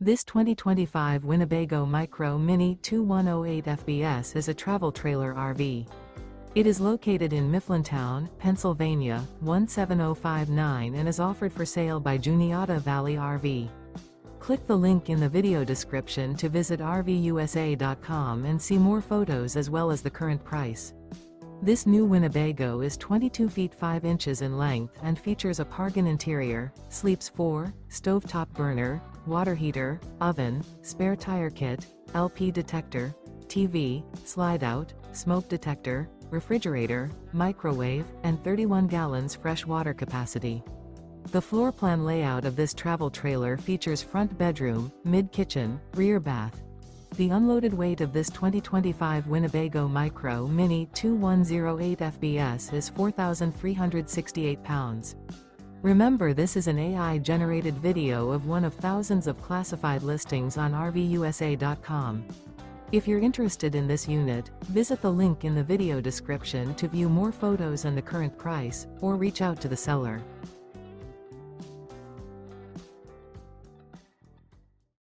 This 2025 Winnebago Micro Minnie 2108 FBS is a travel trailer RV. It is located in Mifflintown, Pennsylvania, 17059 and is offered for sale by Juniata Valley RV. Click the link in the video description to visit RVUSA.com and see more photos as well as the current price. This new Winnebago is 22 feet 5 inches in length and features a Pargon interior, sleeps 4, stovetop burner, water heater, oven, spare tire kit, LP detector, TV, slide-out, smoke detector, refrigerator, microwave, and 31 gallons fresh water capacity. The floor plan layout of this travel trailer features front bedroom, mid-kitchen, rear bath. The unloaded weight of this 2025 Winnebago Micro Minnie 2108 FBS is 4,368 pounds. Remember, this is an AI-generated video of one of thousands of classified listings on RVUSA.com. If you're interested in this unit, visit the link in the video description to view more photos and the current price, or reach out to the seller.